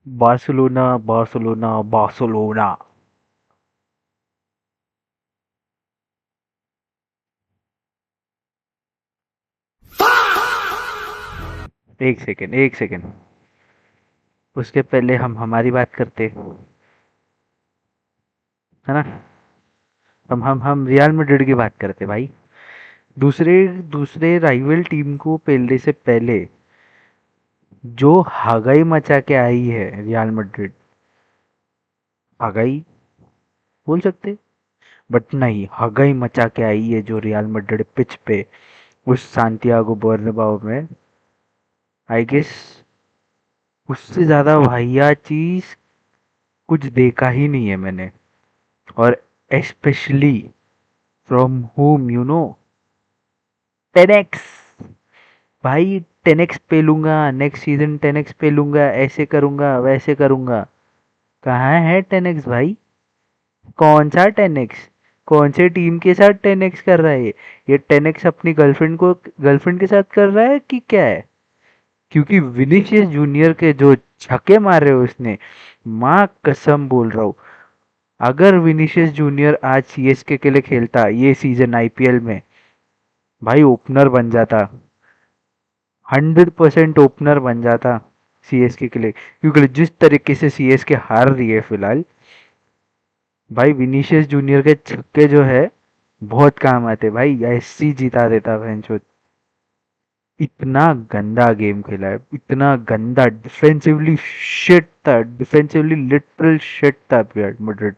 Barcelona Barcelona Barcelona. एक second, एक second. उसके पहले हम हमारी बात करते, है ना। हम रियल मैड्रिड की बात करते भाई। दूसरे दूसरे राइवल टीम को पेलने से पहले जो हगाई मचा के आई है रियल मैड्रिड, हगाई बोल सकते, बट नहीं, हगाई मचा के आई है जो रियल मैड्रिड पिच पे उस सांतियागो बर्नबाओ में। आई गेस उससे ज्यादा वाहियात चीज कुछ देखा ही नहीं है मैंने। और specially from home, you know, 10x। भाई 10x पे लूंगा, नेक्स्ट सीजन 10x पे लूंगा, ऐसे करूंगा वैसे करूंगा। कहाँ है 10x भाई? कौन सा 10x? कौन से टीम के साथ 10x कर रहा है ये 10x अपनी गर्लफ्रेंड के साथ कर रहा है कि क्या है? क्योंकि विनीशियस जूनियर के जो छक्के मारे उसने, माँ कसम बोल रहा हूँ, अगर विनीशियस जूनियर आज सीएसके के लिए खेलता ये सीजन आईपीएल में, भाई ओपनर बन जाता, 100% ओपनर बन जाता सीएसके के लिए। क्योंकि जिस तरीके से सीएसके हार रही है फिलहाल, भाई विनीशियस जूनियर के छक्के जो है बहुत काम आते भाई, ऐसी जिता देता भैंचोद। इतना गंदा गेम खेला है, इतना गंदा, डिफेंसिवली शिट था, डिफेंसिवली लिटरल शिट था रियल मैड्रिड।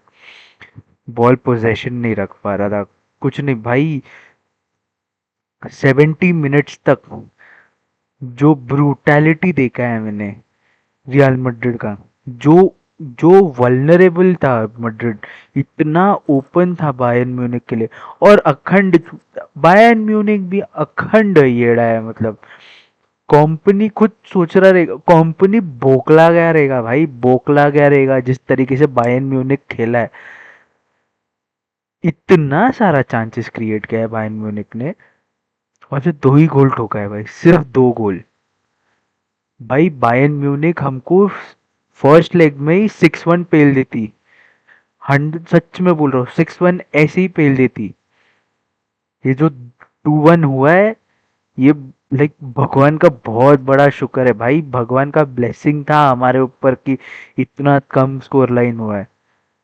बॉल पोजेशन नहीं रख पा रहा था, कुछ नहीं भाई। 70 मिनट्स तक जो ब्रूटैलिटी देखा है मैंने रियल मैड्रिड का, जो जो वल्नरेबल था मैड्रिड, इतना ओपन था बायर्न म्यूनिख के लिए। और अखंड, बायर्न म्यूनिख भी अखंड येड़ा है, मतलब कंपनी खुद सोच रहा रहेगा, कंपनी बोकला गया रहेगा भाई, बोकला गया रहेगा जिस तरीके से बायर्न म्यूनिख खेला है। इतना सारा चांसेस क्रिएट किया है बायर्न म्यूनिख ने, और सिर्फ 2 ही गोल ठोका है भाई, सिर्फ 2 गोल। भाई बायर्न म्यूनिख हमको फर्स्ट लेग में ही 6-1 पेल देती, 100, सच में बोल रहा हूँ, 6-1 ऐसे ही पेल देती। ये जो 2-1 हुआ है, ये लाइक भगवान का बहुत बड़ा शुक्र है भाई, भगवान का ब्लेसिंग था हमारे ऊपर कि इतना कम स्कोर लाइन हुआ है।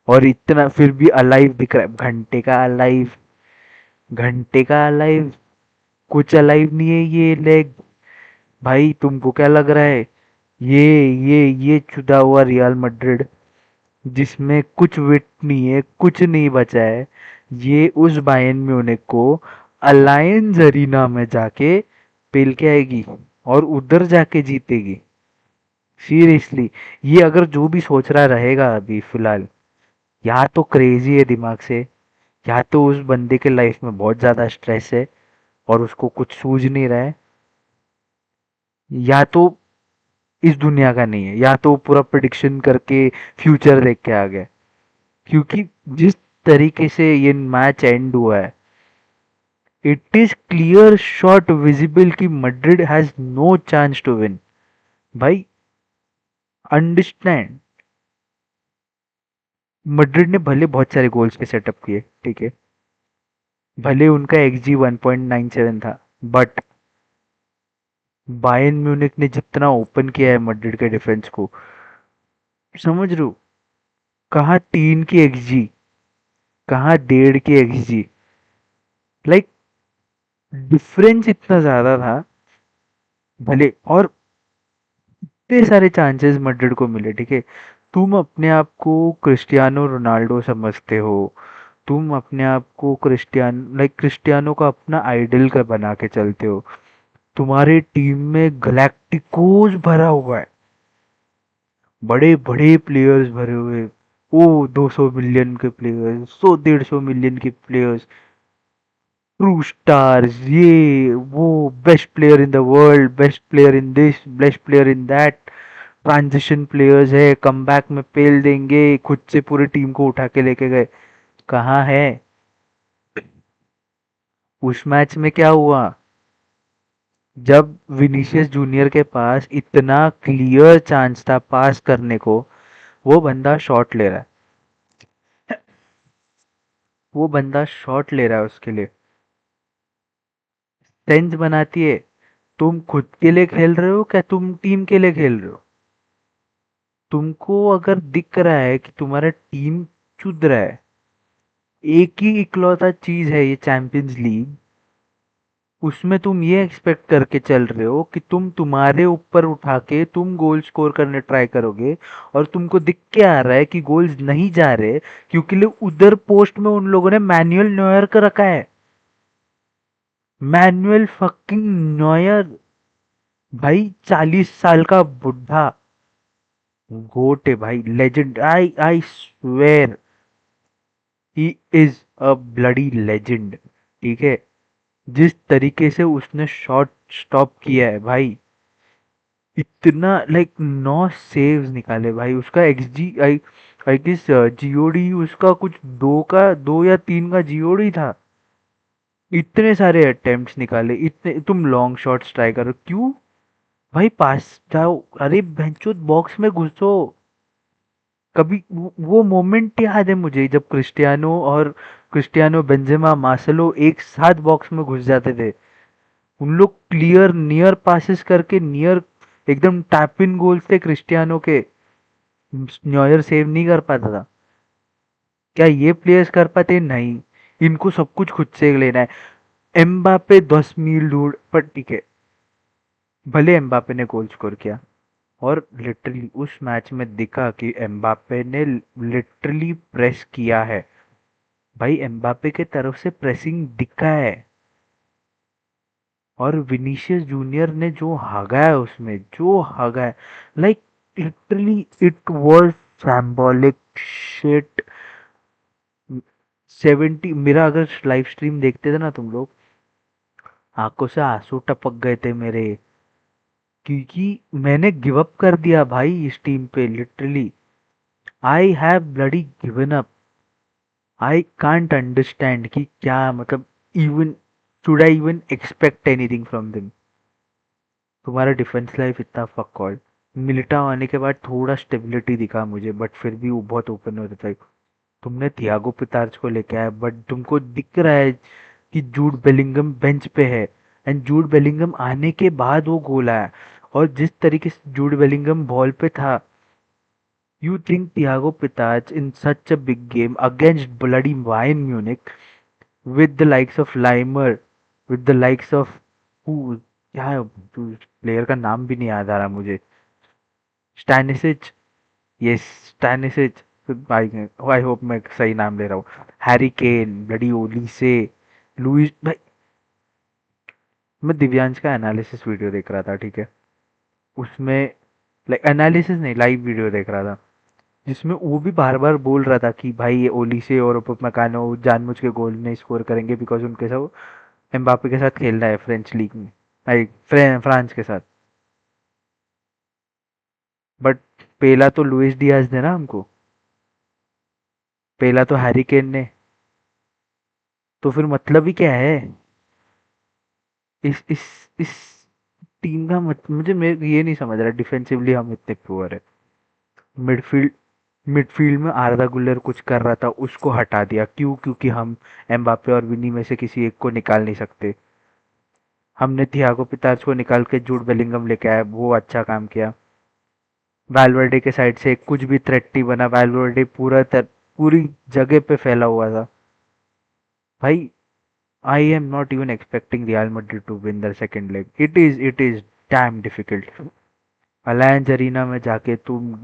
और इतना फिर भी अलाइव दिख रहा है, घंटे का अलाइव, घंटे का अलाइव। कुछ अलाइव नहीं है ये लेग। भाई तुमको क्या लग रहा है, ये चुदा हुआ रियल मैड्रिड जिसमें कुछ विट नहीं है, कुछ नहीं बचा है, ये उस बायर्न म्यूनिख को अलायंस अरीना में जाके पेल के आएगी और उधर जाके जीतेगी। सीरियसली, ये अगर जो भी सोच रहा रहेगा अभी फिलहाल, या तो क्रेजी है दिमाग से, या तो उस बंदे के लाइफ में बहुत ज्यादा स्ट्रेस है और उसको कुछ सूझ नहीं रहा है, या तो इस दुनिया का नहीं है, या तो पूरा प्रिडिक्शन करके फ्यूचर देख के आ गया। क्योंकि जिस तरीके से ये मैच एंड हुआ है, it is clear shot visible कि Madrid has no chance to win. भाई अंडरस्टैंड, मैड्रिड ने भले बहुत सारे गोल्स के सेटअप किए, ठीक है, भले उनका एक्सजी 1.97 था, बट बायर्न म्यूनिख ने जितना ओपन किया है मैड्रिड के डिफेंस को, समझ रो, कहाँ 3 की एक्सजी, कहाँ 1.5 की एक्सजी, लाइक डिफरेंस इतना ज्यादा था। भले और इतने सारे चांसेस मैड्रिड को मिले, ठीक है, तुम अपने आप को क्रिस्टियानो रोनाल्डो समझते हो, तुम अपने आप को क्रिस्टियानो का अपना आइडल का बना के चलते हो, तुम्हारे टीम में गैलेक्टिकोस भरा हुआ है, बड़े बड़े प्लेयर्स भरे हुए, ओ 200 मिलियन के प्लेयर्स, 100-150 मिलियन के प्लेयर्स, ट्रू स्टार्स, ये वो, best player in the world, best player in this, best player in that, transition players है, कमबैक में पेल देंगे, खुद से पूरी टीम को उठा के लेके गए। कहाँ है? उस मैच में क्या हुआ? जब विनीशियस जूनियर के पास इतना क्लियर चांस था पास करने को, वो बंदा शॉट ले रहा है। वो बंदा शॉट ले रहा है उसके लिए। सेंस बनाती है। तुम खुद के लिए खेल रहे हो क्या तुम टीम के लिए खेल रहे हो? तुमको अगर दिख रहा है कि तुम्हारा टीम चुद रहा है, एक ही इकलौता चीज है ये चैंपियंस लीग, उसमें तुम ये एक्सपेक्ट करके चल रहे हो कि तुम्हारे ऊपर उठा के तुम गोल स्कोर करने ट्राई करोगे, और तुमको दिख के आ रहा है कि गोल्स नहीं जा रहे क्योंकि लोग उधर पोस्ट में उन लोगों ने मैनुअल नॉयर का रखा है। Manuel fucking Neuer. भाई 40 साल का बुढ़ा। गोट है भाई, legend. I swear he is a bloody legend. ठीक है। जिस तरीके से उसने शॉट स्टॉप किया है भाई, इतना लाइक 9 सेव्स निकाले भाई। उसका एक्सजी आई आई गेस जीओडी उसका कुछ दो या तीन का जीओडी था। इतने सारे अटेम्प्ट्स निकाले, इतने। तुम लॉन्ग शॉट्स ट्राई करो क्यों? भाई पास जाओ। अरे भैंचोद बॉक्स में घुसो। कभी वो मोमेंट याद है मुझे जब क्रिस्टियानो बेंजेमा मार्सेलो एक साथ बॉक्स में घुस जाते थे। उन लोग क्लियर नियर पासिस करके नियर एकदम टैप इन गोल्स थे क्रिस्टियानो के। नॉयर सेव नहीं कर पाता था। क्या ये प्लेयर्स कर पाते? नहीं। इनको सब कुछ खुद से लेना है। एम्बापे 10 मील दूर पर, ठीक है। भले एम्बापे ने गोल स्कोर किया, और लिटरली उस मैच में दिखा कि एम्बापे ने लिटरली प्रेस किया है। भाई एम्बापे के तरफ से प्रेसिंग दिखा है। और विनीशियस जूनियर ने जो हगा है उसमें, जो हगा है, like literally it was symbolic shit. मेरा अगर लाइव स्ट्रीम देखते थे ना तुम लोग, आंखों से आंसू टपक गए थे मेरे। क्योंकि मैंने गिव अप कर दिया भाई इस टीम पे, literally. I have bloody given up. I can't understand कि क्या मतलब, even should I even expect anything from them. तुम्हारा डिफेंस लाइफ इतना फक। मिलिटाओ आने के बाद थोड़ा स्टेबिलिटी दिखा मुझे, बट फिर भी वो बहुत ओपन हो रहा था। तुमने थियागो पितार्च को लेके आया, बट तुमको दिख रहा है कि जूड बेलिंगम बेंच पे है। एंड जूड बेलिंगम आने के बाद वो गोल आया। और जिस तरीके से जूड बेलिंगम बॉल पे था, you think Thiago Pitarch in such a big game against bloody Bayern Munich, with the likes of Limer, with the likes of who, क्या प्लेयर का नाम भी नहीं याद आ रहा मुझे। स्टैनिसिच। यस, स्टैनिसिच। आई आई होप मैं सही नाम ले रहा हूँ। हैरी केन, ब्लडी ओलीसे, लुइस भाई। मैं दिव्यांश का एनालिसिस वीडियो देख रहा था, ठीक है। उसमें लाइक एनालिसिस नहीं, लाइव वीडियो देख रहा था, जिसमें वो भी बार बार बोल रहा था कि भाई ये ओलीसे और उपमकानो जानबूझ के गोल नहीं स्कोर करेंगे बिकॉज उनके साथ एम्बापे के साथ खेलना है फ्रेंच लीग में, लाइक फ्रांस के साथ। बट पहला तो लुइस डियाज ने ना हमको, पहला तो हैरी केन ने। तो फिर मतलब ही क्या है इस टीम का? मुझे ये नहीं समझ रहा डिफेंसिवली हम इतने पुअर है। मिडफील्ड मिडफील्ड में आर्दा गुलर कुछ कर रहा था, उसको हटा दिया क्यों? क्योंकि हम एम्बापे और विनी में से किसी एक को निकाल नहीं सकते। हमने थियागो पिताज को निकाल के जूड बेलिंगम लेके आया, वो अच्छा काम किया। वैल्वर्डे के साइड से कुछ भी थ्रेट नहीं बना। वैल्वर्डे पूरी जगह पे फैला हुआ था भाई। I am not even expecting Real Madrid to win the second leg. It is damn difficult. Allianz Arena में जाके तुम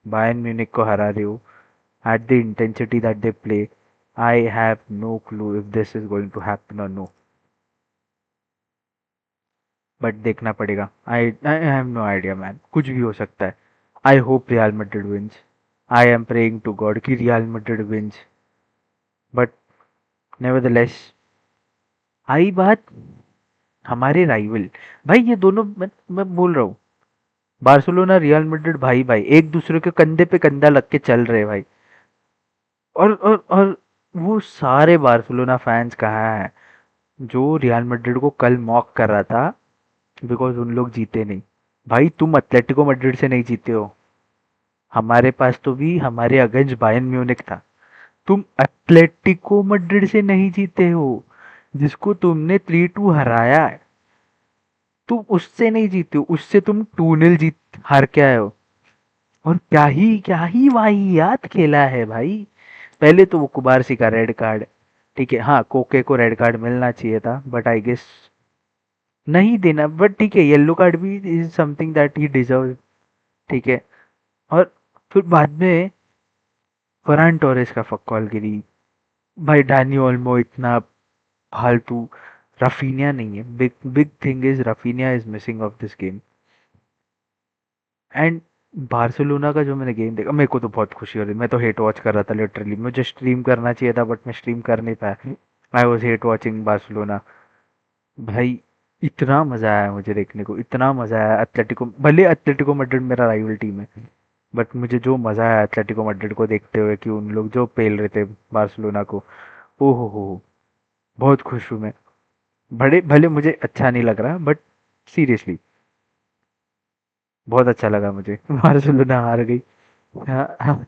बायर्न म्यूनिख को हरा रहे हो at the intensity that they play. I have no clue if this is going to happen or no. But देखना पड़ेगा। I have no idea man, कुछ भी हो सकता है। I hope Real Madrid wins. I am praying to God कि Real Madrid wins. But nevertheless, I बात हमारे राइवल। भाई ये दोनों, मैं बोल रहा हूँ, बार्सिलोना रियल मैड्रिड भाई भाई एक दूसरे के कंधे पे कंधा लग के चल रहे भाई। और वो सारे बार्सिलोना फैंस कहाँ हैं जो रियल मैड्रिड को कल मॉक कर रहा था बिकॉज उन लोग जीते नहीं। भाई तुम एटलेटिको मैड्रिड से नहीं जीते हो, हमारे पास तो भी हमारे अगेंस्ट बायर्न म्यूनिख था। तुम एटलेटिको मैड्रिड से नहीं जीते हो, जिसको तुमने 3-2 हराया है, तुम उससे नहीं जीते हो, उससे तुम 2-0 जीत हार के आए हो। और क्या ही वाहियात खेला है भाई। पहले तो वो कुबारसी का रेड कार्ड, ठीक है, हाँ कोके को रेड कार्ड मिलना चाहिए था बट आई गेस नहीं देना, बट ठीक है येलो कार्ड भी is something that he deserve, ठीक है। और फिर बाद में फरहान टोरेस का फक कॉल गिरी। भाई डानी ओल्मो इतना फालतू। रफीनिया नहीं है, big big thing is Raphinha is missing of this game. And Barcelona का जो मैंने गेम देखा, मेरे को तो बहुत खुशी हो रही, मैं तो हेट वॉच कर रहा था लिटरली, मुझे स्ट्रीम करना चाहिए था बट मैं स्ट्रीम कर नहीं पाया। I was hate watching Barcelona. भाई इतना मजा आया मुझे देखने को, इतना मजा आया। एटलेटिको, भले एटलेटिको मैड्रिड मेरा राइवल टीम है, बट मुझे जो मजा आया एटलेटिको मैड्रिड को देखते हुए कि उन लोग जो पेल रहे थे बार्सिलोना को, ओ हो, बहुत खुश हूँ मैं। बड़े भले मुझे अच्छा नहीं लग रहा बट सीरियसली बहुत अच्छा लगा मुझे बार्सिलोना हार गई। हाँ,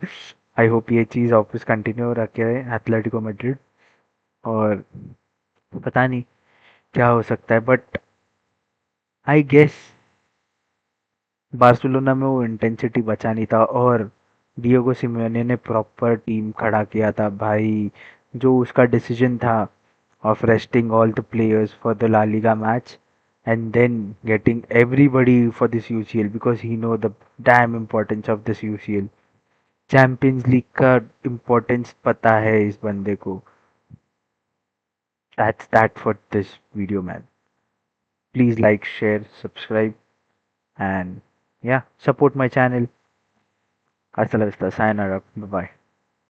आई होप ये चीज़ ऑफिस कंटिन्यू रखे एटलेटिको मैड्रिड। और पता नहीं क्या हो सकता है बट आई गेस बार्सिलोना में वो इंटेंसिटी बचा नहीं था। और डिएगो सिमेओने ने प्रॉपर टीम खड़ा किया था भाई। जो उसका डिसीजन था of resting all the players for the La Liga match and then getting everybody for this UCL because he know the damn importance of this UCL. Champions League का importance पता है इस बंदे को। That's that for this video man. Please like share subscribe and yeah, support my channel. Hasta la vista, sayonara, bye bye.